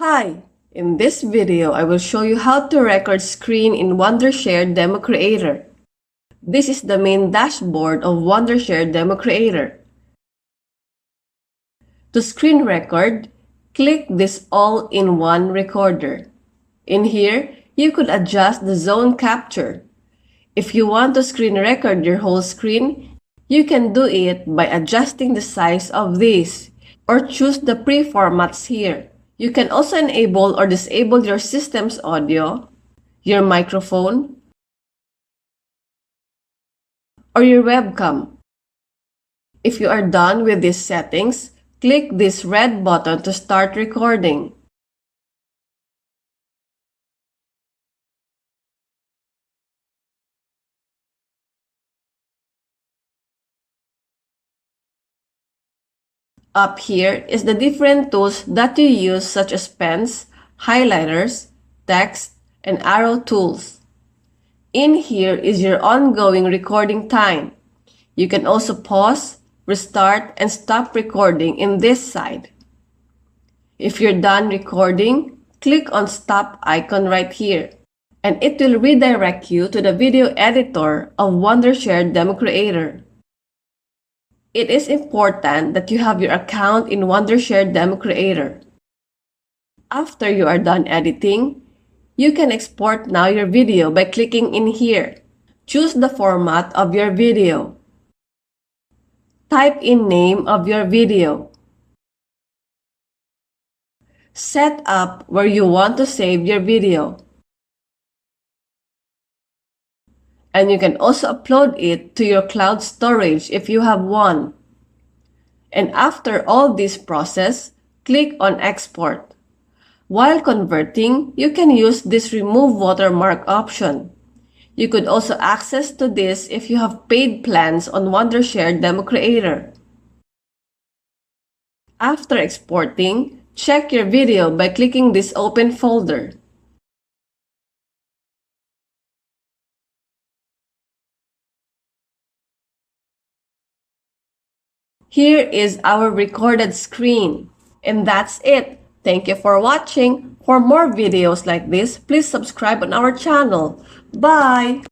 Hi! In this video, I will show you how to record screen in Wondershare DemoCreator. This is the main dashboard of Wondershare DemoCreator. To screen record, click this all-in-one recorder. In here, you could adjust the zone capture. If you want to screen record your whole screen, you can do it by adjusting the size of this or choose the pre-formats here. You can also enable or disable your system's audio, your microphone, or your webcam. If you are done with these settings, click this red button to start recording. Up here is the different tools that you use such as pens, highlighters, text, and arrow tools. In here is your ongoing recording time. You can also pause, restart, and stop recording in this side. If you're done recording, click on stop icon right here, and it will redirect you to the video editor of Wondershare DemoCreator. It is important that you have your account in Wondershare DemoCreator. After you are done editing, you can export now your video by clicking in here. Choose the format of your video. Type in name of your video. Set up where you want to save your video. And you can also upload it to your cloud storage if you have one. And after all this process, click on Export. While converting, you can use this Remove Watermark option. You could also access to this if you have paid plans on Wondershare DemoCreator. After exporting, check your video by clicking this Open folder. Here is our recorded screen. And that's it. Thank you for watching. For more videos like this, please subscribe on our channel. Bye!